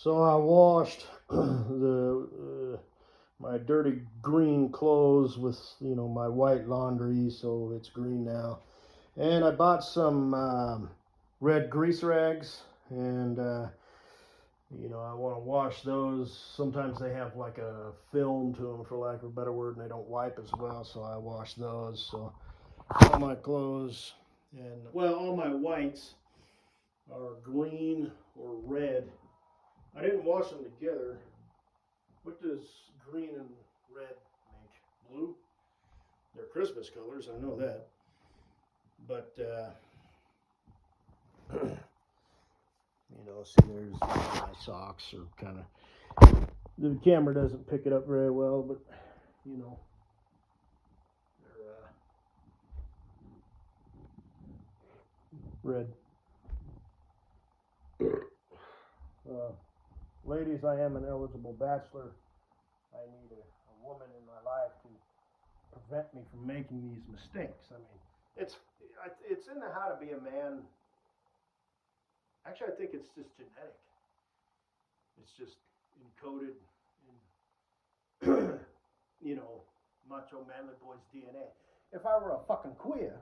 So I washed my dirty green clothes with my white laundry, so it's green now. And I bought some red grease rags, and I want to wash those. Sometimes they have like a film to them, for lack of a better word, and they don't wipe as well, so I wash those. So all my clothes and all my whites are green or red. I didn't wash them together. What does green and red make? Blue? They're Christmas colors, I know that. But, see, there's my socks are kind of, the camera doesn't pick it up very well, but, they're red. Ladies, I am an eligible bachelor. I need a woman in my life to prevent me from making these mistakes. I mean, it's in the How to Be a Man. Actually, I think it's just genetic. It's just encoded in, macho manly boy's DNA. If I were a fucking queer,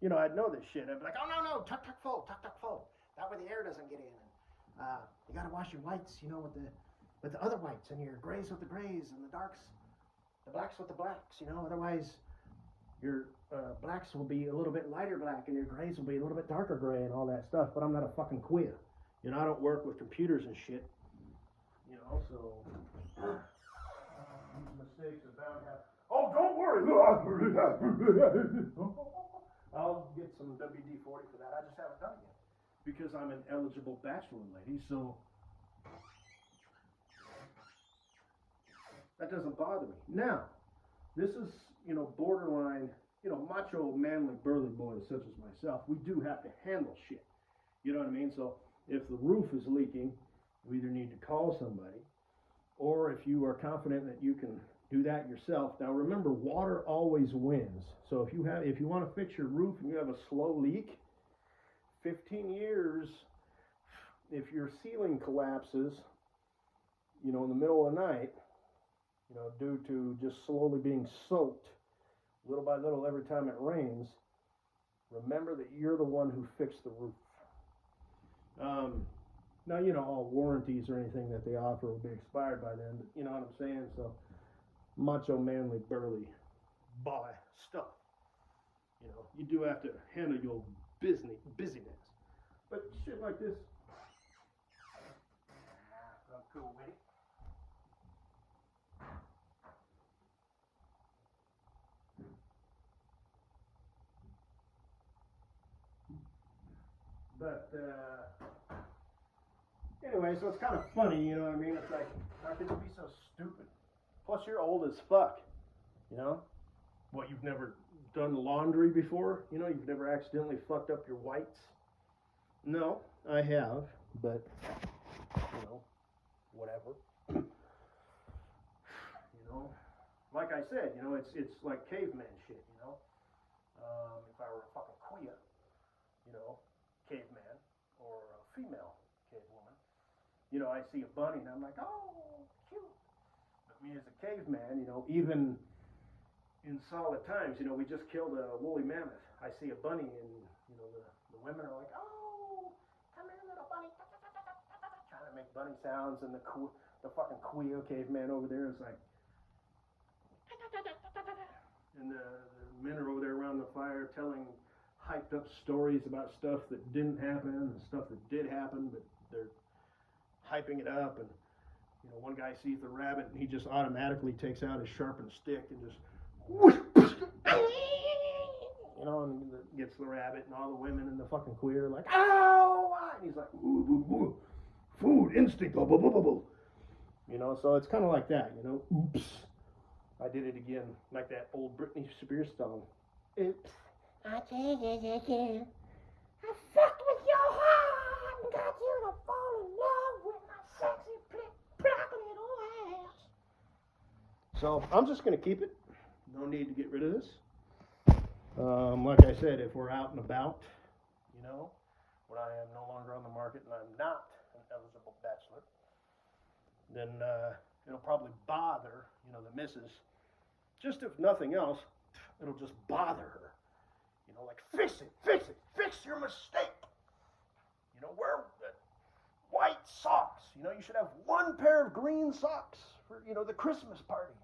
I'd know this shit. I'd be like, oh no, tuck fold. That way the air doesn't get in. You gotta wash your whites, with the other whites, and your grays with the grays, and the darks, the blacks with the blacks. Otherwise your blacks will be a little bit lighter black, and your grays will be a little bit darker gray, and all that stuff. But I'm not a fucking queer. I don't work with computers and shit. So mistakes are bound to happen. Oh, don't worry. I'll get some WD-40 for that. I just haven't done it yet because I'm an eligible bachelor lady. So that doesn't bother me. Now, this is borderline. Macho, manly, burly boys such as myself, we do have to handle shit. You know what I mean? So if the roof is leaking, we either need to call somebody, or if you are confident that you can do that yourself. Now remember, water always wins. So if you want to fix your roof and you have a slow leak, 15 years, if your ceiling collapses, in the middle of the night, due to just slowly being soaked, little by little, every time it rains, remember that you're the one who fixed the roof. Now, all warranties or anything that they offer will be expired by then, but you know what I'm saying? So, macho, manly, burly, boy stuff. You do have to handle your busyness. But shit like this, I'm cool with it. But anyway, so it's kind of funny, you know what I mean? It's like, how can you be so stupid? Plus, you're old as fuck, What, you've never done laundry before? You've never accidentally fucked up your whites? No, I have, but, whatever. Like I said, it's like caveman shit, If I were a fucking queer, caveman, or a female cavewoman, I see a bunny and I'm like, oh, cute. But me as a caveman, even in solid times, we just killed a woolly mammoth. I see a bunny and, the women are like, oh, come here, little bunny. Trying to make bunny sounds, and the fucking queer caveman over there is like, and the men are over there around the fire telling hyped up stories about stuff that didn't happen and stuff that did happen, but they're hyping it up. And one guy sees the rabbit and he just automatically takes out his sharpened stick and just and gets the rabbit, and all the women and the fucking queer are like, ow, and he's like, ooh, food instinct, blah, blah, blah, blah, blah. So it's kind of like that, oops, I did it again, like that old Britney Spears song. Oops, I fucked with your heart and got you to fall in love with my sexy plop little ass. So I'm just gonna keep it. No need to get rid of this. Like I said, if we're out and about, when I am no longer on the market and I'm not an eligible bachelor, then it'll probably bother, the missus. Just if nothing else, it'll just bother her. Like, fix it, fix your mistake. Wear white socks. You should have one pair of green socks for, the Christmas party.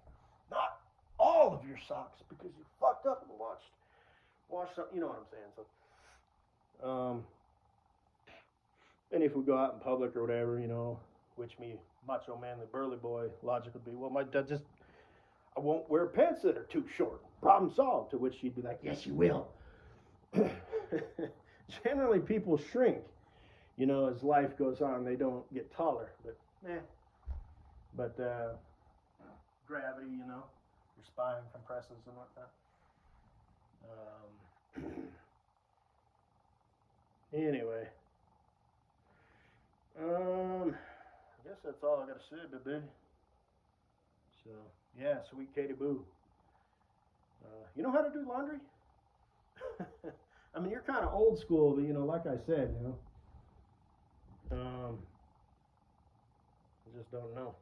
Not all of your socks because you fucked up and washed something, you know what I'm saying. So, and if we go out in public or whatever, which me, macho man, the burly boy, logic would be, well, I won't wear pants that are too short. Problem solved. To which she'd be like, yes, you will. Generally, people shrink, as life goes on. They don't get taller, but gravity, your spine compresses and whatnot. Anyway, I guess that's all I gotta say, baby. So, yeah, sweet Katie Boo. You know how to do laundry? I mean, you're kind of old school, but like I said, I just don't know.